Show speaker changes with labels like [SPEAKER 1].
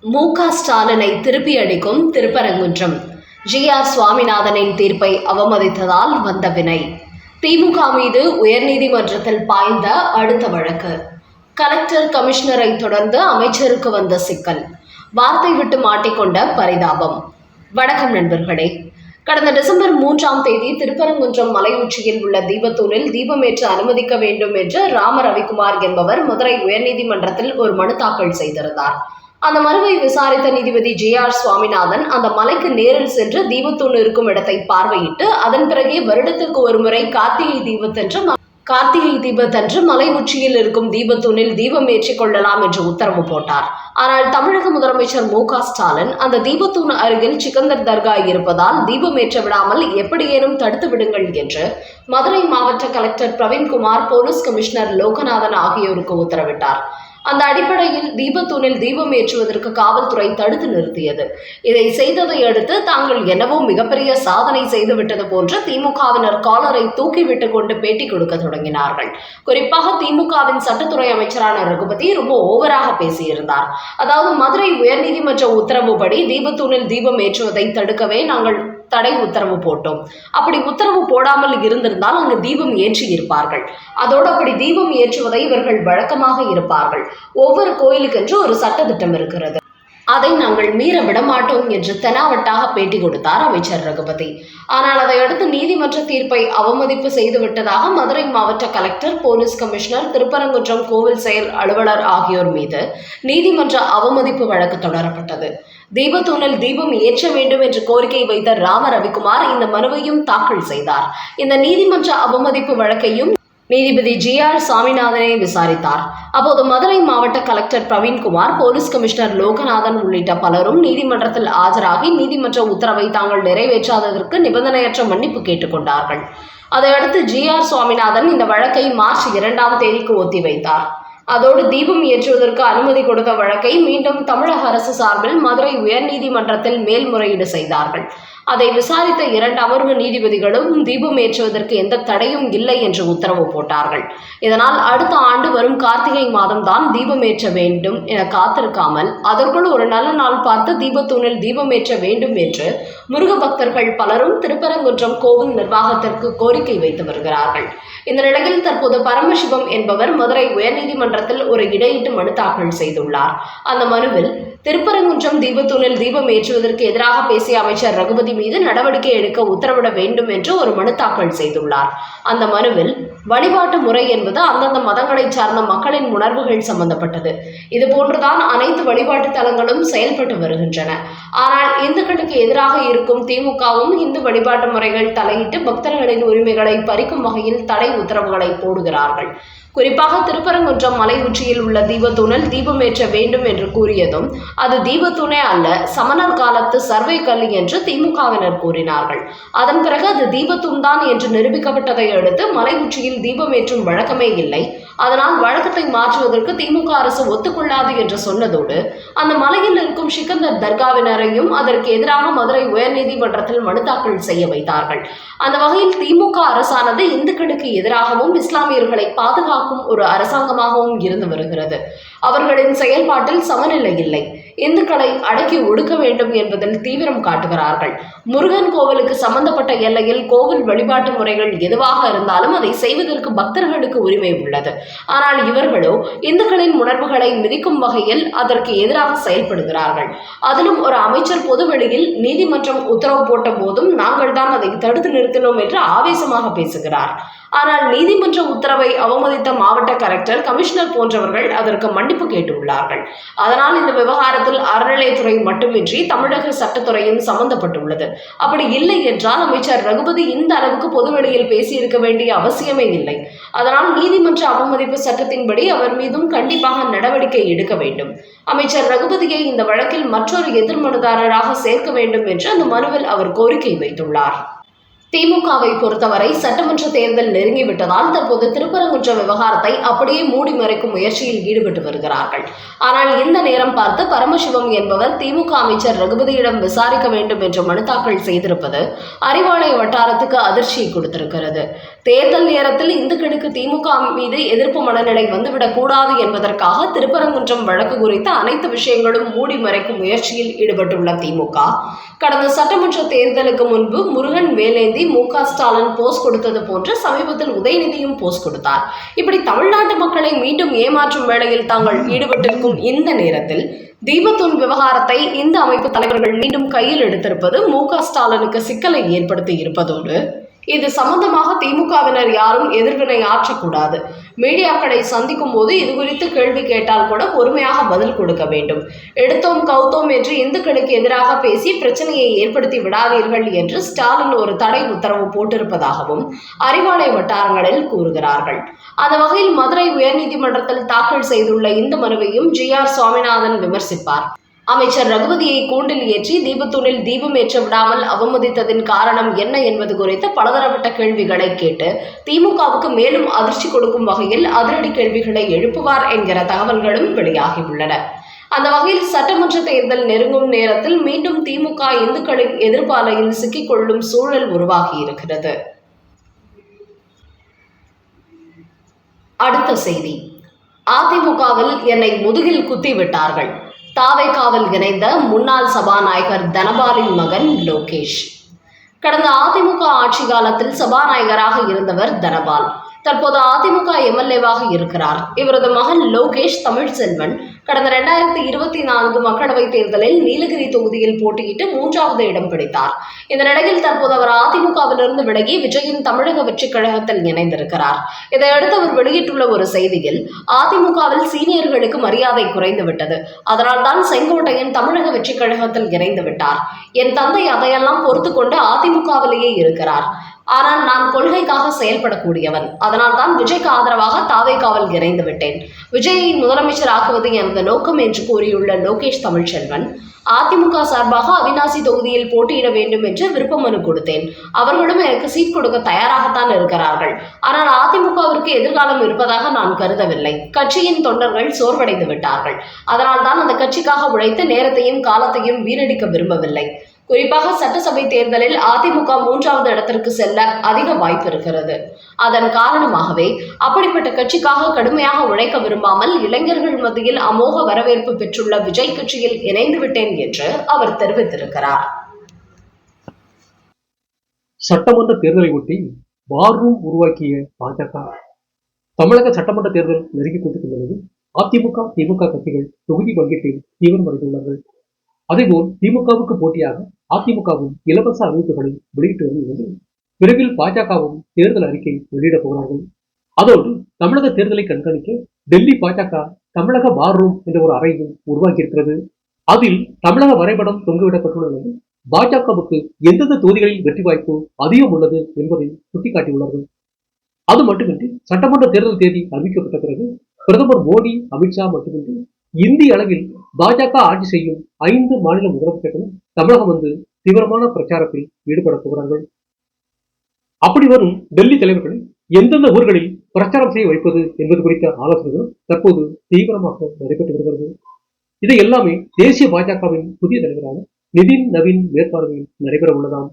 [SPEAKER 1] மு.க. ஸ்டாலினை திருப்பி அடிக்கும் திருப்பரங்குன்றம். ஜி.ஆர். சுவாமிநாதனின் தீர்ப்பை அவமதித்ததால் வந்த வினை. திமுக மீது உயர்நீதிமன்றத்தில் பாய்ந்த அடுத்த வழக்கு. கலெக்டர் கமிஷனரை தொடர்ந்து அமைச்சருக்கு வந்த சிக்கல். வார்த்தை விட்டு மாட்டிக்கொண்ட பரிதாபம். வணக்கம் நண்பர்களே. கடந்த டிசம்பர் 3ஆம் தேதி திருப்பரங்குன்றம் மலை உச்சியில் உள்ள தீபத்தூணில் தீபமேற்ற அனுமதிக்க வேண்டும் என்று ராம ரவிக்குமார் என்பவர் மதுரை உயர்நீதிமன்றத்தில் ஒரு மனு தாக்கல் செய்திருந்தார். அந்த மனுவை விசாரித்த நீதிபதி ஜி.ஆர். சுவாமிநாதன் அந்த மலைக்கு நேரில் சென்று தீபத்தூண் இருக்கும் இடத்தை பார்வையிட்டு அதன் பிறகே வருடத்திற்கு ஒருமுறை கார்த்திகை தீபத்தன்று மலை உச்சியில் இருக்கும் தீபத்தூணில் தீபம் ஏற்றிக் கொள்ளலாம் என்று உத்தரவு போட்டார். ஆனால் தமிழக முதலமைச்சர் மு.க. ஸ்டாலின் அந்த தீபத்தூண் அருகில் சிக்கந்தர் தர்கா இருப்பதால் தீபம் ஏற்ற விடாமல் எப்படியேனும் தடுத்து விடுங்கள் என்று மதுரை மாவட்ட collector Praveenkumar, police commissioner Loganathan ஆகியோருக்கு உத்தரவிட்டார். அந்த அடிப்படையில் தீபத்தூணில் தீபம் ஏற்றுவதற்கு காவல்துறை தடுத்து நிறுத்தியது. இதை செய்ததை அடுத்து தாங்கள் என்னவோ மிகப்பெரிய சாதனை செய்துவிட்டது போன்று திமுகவினர் காலரை தூக்கிவிட்டு கொண்டு பேட்டி கொடுக்க தொடங்கினார்கள். குறிப்பாக திமுகவின் சட்டத்துறை அமைச்சரான ரகுபதி ரொம்ப ஓவராக பேசியிருந்தார். அதாவது, மதுரை உயர்நீதிமன்ற உத்தரவுப்படி தீபத்தூணில் தீபம் ஏற்றுவதை தடுக்கவே நாங்கள் தடை உத்தரவு போட்டோம். அப்படி உத்தரவு போடாமல் இருந்திருந்தால் அங்கு தீபம் ஏற்றி இருப்பார்கள். அதோடு அப்படி தீபம் ஏற்றுவதை இவர்கள் வழக்கமாக இருப்பார்கள். ஒவ்வொரு கோயிலுக்கென்று ஒரு சட்டத்திட்டம் இருக்கிறது. அதை நாங்கள் மீற விடமாட்டோம் என்று தெனாவட்டாக பேட்டி கொடுத்தார் அமைச்சர் ரகுபதி. ஆனால் அதையடுத்து நீதிமன்ற தீர்ப்பை அவமதிப்பு செய்துவிட்டதாக மதுரை மாவட்ட கலெக்டர், போலீஸ் கமிஷனர், திருப்பரங்குன்றம் கோவில் செயல் அலுவலர் ஆகியோர் மீது நீதிமன்ற அவமதிப்பு வழக்கு தொடரப்பட்டது. தீபத்தூணில் தீபம் ஏற்ற வேண்டும் என்று கோரிக்கை வைத்த ராம ரவிக்குமார் இந்த மனுவையும் தாக்கல் செய்தார். இந்த நீதிமன்ற அவமதிப்பு வழக்கையும் நீதிபதி ஜி.ஆர். சுவாமிநாதனை விசாரித்தார். அப்போது மதுரை மாவட்ட collector Praveenkumar, police commissioner Loganathan உள்ளிட்ட பலரும் நீதிமன்றத்தில் ஆஜராகி நீதிமன்ற உத்தரவை தாங்கள் நிறைவேற்றாததற்கு நிபந்தனையற்ற மன்னிப்பு கேட்டுக்கொண்டார்கள். அதையடுத்து ஜி.ஆர். சுவாமிநாதன் இந்த வழக்கை மார்ச் 2ஆம் தேதிக்கு ஒத்திவைத்தார். அதோடு தீபம் ஏற்றுவதற்கு அனுமதி கொடுத்த வழக்கை மீண்டும் தமிழக அரசு சார்பில் மதுரை உயர்நீதிமன்றத்தில் மேல்முறையீடு செய்தார்கள். அதை விசாரித்த 2 அமர்வு நீதிபதிகளும் தீபம் ஏற்றுவதற்கு எந்த தடையும் இல்லை என்று உத்தரவு போட்டார்கள். இதனால் அடுத்த ஆண்டு வரும் கார்த்திகை மாதம் தான் தீபம் ஏற்ற வேண்டும் என காத்திருக்காமல் அதற்குள் ஒரு நல்ல நாள் பார்த்து தீபத்தூணில் தீபம் ஏற்ற வேண்டும் என்று முருக பக்தர்கள் பலரும் திருப்பரங்குன்றம் கோவில் நிர்வாகத்திற்கு கோரிக்கை வைத்து வருகிறார்கள். இந்த நிலையில் தற்போது பரமசிவம் என்பவர் மதுரை உயர்நீதிமன்றத்தில் ஒரு இடையீட்டு மனு தாக்கல் செய்துள்ளார். அந்த மனுவில் திருப்பரங்குன்றம் தீபத்தூணில் தீபம் ஏற்றுவதற்கு எதிராக பேசிய அமைச்சர் ரகுபதி மீது நடவடிக்கை எடுக்க உத்தரவிட வேண்டும் என்று ஒரு மனு தாக்கல் செய்துள்ளார். அந்த மனுவில் வழிபாட்டு முறை என்பது அந்தந்த மதங்களை சார்ந்த மக்களின் உணர்வுகள் சம்பந்தப்பட்டது. இதுபோன்றுதான் அனைத்து வழிபாட்டு தலங்களும் செயல்பட்டு வருகின்றன. ஆனால் இந்துக்களுக்கு எதிராக இருக்கும் திமுகவும் இந்து வழிபாட்டு முறைகள் தலையிட்டு பக்தர்களின் உரிமைகளை பறிக்கும் வகையில் தடை உத்தரவுகளை போடுகிறார்கள். குறிப்பாக திருப்பரங்குன்றம் மலை உச்சியில் உள்ள தீபத்தூணில் தீபம் ஏற்ற வேண்டும் என்று கூறியதும் அது தீபத்தூணே அல்ல, சமணர் காலத்து சர்வே கல் என்று திமுகவினர் கூறினார்கள். அதன் பிறகு அது தீபத்தூண் தான் என்று நிரூபிக்கப்பட்டதை அடுத்து மலை உச்சியில் தீபம் ஏற்றும் வழக்கமே இல்லை, அதனால் வழக்கத்தை மாற்றுவதற்கு திமுக அரசு ஒத்துக்கொள்ளாது என்று சொன்னதோடு அந்த மலையில் இருக்கும் சிக்கந்தர் தர்காவினரையும் அதற்கு எதிராக மதுரை உயர்நீதிமன்றத்தில் மனு தாக்கல் செய்ய வைத்தார்கள். அந்த வகையில் திமுக அரசானது இந்துக்களுக்கு எதிராகவும் இஸ்லாமியர்களை பாதுகாக்கும் ஒரு அரசாங்கமாகவும் இருந்து வருகிறது. அவர்களின் செயல்பாட்டில் சமநிலை இல்லை. இந்துக்களை அடக்கி ஒடுக்க வேண்டும் என்பதில் தீவிரம் காட்டுகிறார்கள். முருகன் கோவிலுக்கு சம்பந்தப்பட்ட எல்லையில் கோவில் வழிபாட்டு முறைகள் எதுவாக இருந்தாலும் அதை செய்வதற்கு பக்தர்களுக்கு உரிமை உள்ளது. ஆனால் இவர்களோ இந்துக்களின் உணர்வுகளை மிதிக்கும் வகையில் அதற்கு எதிராக செயல்படுகிறார்கள். அதிலும் ஒரு அமைச்சர் பொதுவெளியில் நீதிமன்றம் உத்தரவு போட்ட போதும் நாங்கள் தான் அதை தடுத்து நிறுத்தினோம் என்று ஆவேசமாக பேசுகிறார். ஆனால் நீதிமன்ற உத்தரவை அவமதித்த மாவட்ட கலெக்டர், கமிஷனர் போன்றவர்கள் அதற்கு மன்னிப்பு கேட்டுள்ளார்கள். அதனால் இந்த விவகாரத்தில் அறநிலையத்துறை மட்டுமின்றி தமிழக சட்டத்துறையும் சம்பந்தப்பட்டுள்ளது. அப்படி இல்லை என்றால் அமைச்சர் ரகுபதி இந்த அளவுக்கு பொதுவெளியில் பேசியிருக்க வேண்டிய அவசியமே இல்லை. அதனால் நீதிமன்ற அவமதிப்பு சட்டத்தின்படி அவர் மீதும் கண்டிப்பாக நடவடிக்கை எடுக்க வேண்டும். அமைச்சர் ரகுபதியை இந்த வழக்கில் மற்றொரு எதிர்மனுதாரராக சேர்க்க வேண்டும் என்று அந்த மனுவில் அவர் கோரிக்கை வைத்துள்ளார். திமுகவை பொறுத்தவரை சட்டமன்ற தேர்தல் நெருங்கிவிட்டதால் தற்போது திருப்பரங்குன்ற விவகாரத்தை அப்படியே மூடி மறைக்கும் முயற்சியில் ஈடுபட்டு வருகிறார்கள். ஆனால் இந்த நேரம் பார்த்து பரமசிவம் என்பவர் திமுக அமைச்சர் ரகுபதியிடம் விசாரிக்க வேண்டும் என்று மனு தாக்கல் செய்திருப்பது அறிவாலய வட்டாரத்துக்கு அதிர்ச்சியை கொடுத்திருக்கிறது. தேர்தல் நேரத்தில் இந்துக்களுக்கு திமுக மீது எதிர்ப்பு மனநிலை வந்துவிடக் கூடாது என்பதற்காக திருப்பரங்குன்றம் வழக்கு குறித்த அனைத்து விஷயங்களும் மூடி மறைக்கும் முயற்சியில் ஈடுபட்டுள்ள திமுக கடந்த சட்டமன்ற தேர்தலுக்கு முன்பு முருகன் வேலேந்தி மு.க.ஸ்டாலின் போஸ் கொடுத்தது போன்று சமீபத்தில் உதயநிதியும் போஸ் கொடுத்தார். இப்படி தமிழ்நாட்டு மக்களை மீண்டும் ஏமாற்றும் வேளையில் தாங்கள் ஈடுபட்டிருக்கும் இந்த நேரத்தில் தீபத்தூண் விவகாரத்தை இந்த அமைப்பு தலைவர்கள் மீண்டும் கையில் எடுத்திருப்பது மு.க.ஸ்டாலினுக்கு சிக்கலை ஏற்படுத்தி இருப்பதோடு இது சம்பந்தமாக திமுகவினர் யாரும் எதிர்வினை ஆற்றக்கூடாது. மீடியாக்களை சந்திக்கும் போது இது குறித்து கேள்வி கேட்டால் கூட பொறுமையாக பதில் கொடுக்க வேண்டும். எடுத்தோம் கவுத்தோம் என்று இந்துக்களுக்கு எதிராக பேசி பிரச்சனையை ஏற்படுத்தி விடாதீர்கள் என்று ஸ்டாலின் ஒரு தடை உத்தரவு போட்டிருப்பதாகவும் அறிவாலய வட்டாரங்களில் கூறுகிறார்கள். அந்த வகையில் மதுரை உயர்நீதிமன்றத்தில் தாக்கல் செய்துள்ள இந்த மனுவையும் ஜி.ஆர். சுவாமிநாதன் விமர்சிப்பார். அமைச்சர் ரகுபதியை கூண்டில் ஏற்றி தீபத்தூணில் தீபம் ஏற்ற விடாமல் அவமதித்ததின் காரணம் என்ன என்பது குறித்து பலதரப்பட்ட கேள்விகளை கேட்டு திமுகவுக்கு மேலும் அதிர்ச்சி கொடுக்கும் வகையில் அதிரடி கேள்விகளை எழுப்புவார் என்கிற தகவல்களும் வெளியாகியுள்ளன. அந்த வகையில் சட்டமன்ற தேர்தல் நெருங்கும் நேரத்தில் மீண்டும் திமுக இந்துக்களின் எதிர்ப்பாலையில் சிக்கிக்கொள்ளும் சூழல் உருவாகியிருக்கிறது. அடுத்த செய்தி, அதிமுகவில் என்னை முதுகில் குத்தி விட்டார்கள். தாவேகாவில் இணைந்த முன்னாள் சபாநாயகர் தனபாலின் மகன் லோகேஷ். கடந்த அதிமுக ஆட்சி காலத்தில் சபாநாயகராக இருந்தவர் தனபால். தற்போது அதிமுக எம்எல்ஏவாக இருக்கிறார். இவரது மகன் லோகேஷ் தமிழ்செல்வன் கடந்த 2024 மக்களவைத் தேர்தலில் நீலகிரி தொகுதியில் போட்டியிட்டு 3வது இடம் பிடித்தார். இந்த நிலையில் தற்போது அவர் அதிமுகவிலிருந்து விலகி விஜயின் தமிழக வெற்றிக் கழகத்தில் இணைந்திருக்கிறார். இதையடுத்து அவர் வெளியிட்டுள்ள ஒரு செய்தியில், அதிமுகவில் சீனியர்களுக்கு மரியாதை குறைந்துவிட்டது, அதனால்தான் செங்கோட்டையன் தமிழக வெற்றிக் கழகத்தில் இணைந்து விட்டார். என் தந்தை அதையெல்லாம் பொறுத்து கொண்டு அதிமுகவிலேயே இருக்கிறார். ஆனால் நான் கொள்கைக்காக செயல்படக்கூடியவன், அதனால் தான் விஜய்க்கு ஆதரவாக தாவேகாவில் இணைந்து விட்டேன். விஜயை முதலமைச்சர் ஆக்குவது எனது நோக்கம் என்று கூறியுள்ள லோகேஷ் தமிழ்செல்வன், அதிமுக சார்பாக அவிநாசி தொகுதியில் போட்டியிட வேண்டும் என்று விருப்ப மனு கொடுத்தேன். அவர்களும் எனக்கு சீட் கொடுக்க தயாராகத்தான் இருக்கிறார்கள். ஆனால் அதிமுகவிற்கு எதிர்காலம் இருப்பதாக நான் கருதவில்லை. கட்சியின் தொண்டர்கள் சோர்வடைந்து விட்டார்கள். அதனால் தான் அந்த கட்சிக்காக உழைத்து நேரத்தையும் காலத்தையும் வீணடிக்க விரும்பவில்லை. குறிப்பாக சட்டசபை தேர்தலில் அதிமுக 3வது இடத்திற்கு செல்ல அதிக வாய்ப்பு இருக்கிறது. அதன் காரணமாகவே அப்படிப்பட்ட கட்சிக்காக கடுமையாக உழைக்க விரும்பாமல் இளைஞர்கள் மத்தியில் அமோக வரவேற்பு பெற்றுள்ள விஜய் கட்சியில் இணைந்து விட்டேன் என்று அவர் தெரிவித்திருக்கிறார்.
[SPEAKER 2] சட்டமன்ற தேர்தலை ஒட்டி வார் ரூம் உருவாக்கிய பாஜக. தமிழக சட்டமன்ற தேர்தல் நெருங்கிக் கொண்டிருக்கும் நிலையில் அதிமுக திமுக கட்சிகள் தொகுதி பங்கீட்டில் தீவிரமடைந்துள்ளார்கள். அதேபோல் திமுகவுக்கு போட்டியாக அதிமுகவும் இலவச அறிவிப்புகளை வெளியிட்டு வரும் நிலையில் விரைவில் பாஜகவும் தேர்தல் அறிக்கை வெளியிடப் போகிறார்கள். அதோடு தமிழக தேர்தலை கண்காணிக்க டெல்லி பாஜக தமிழக வார் ரூம் என்ற ஒரு அறையும் உருவாக்கியிருக்கிறது. அதில் தமிழக வரைபடம் தொங்குவிடப்பட்டுள்ள நிலையில் பாஜகவுக்கு எந்தெந்த தொகுதிகளில் வெற்றி வாய்ப்பு அதிகம் உள்ளது என்பதை சுட்டிக்காட்டியுள்ளார்கள். அது மட்டுமின்றி சட்டமன்ற தேர்தல் தேதி அறிவிக்கப்பட்ட பிறகு பிரதமர் மோடி, அமித்ஷா மட்டுமின்றி இந்திய அளவில் பாஜக ஆட்சி செய்யும் 5 மாநில முதலமைச்சர்களும் தமிழகம் வந்து தீவிரமான பிரச்சாரத்தில் ஈடுபட போகிறார்கள். அப்படி வரும் டெல்லி தலைவர்களை எந்தெந்த ஊர்களில் பிரச்சாரம் செய்ய வைப்பது என்பது குறித்த ஆலோசனைகளும் தற்போது தீவிரமாக நடைபெற்று வருகிறது. இதை எல்லாமே தேசிய பாஜகவின் புதிய தலைவரான நிதின் நவீன் மேற்பார்வையில் நடைபெற உள்ளதாம்.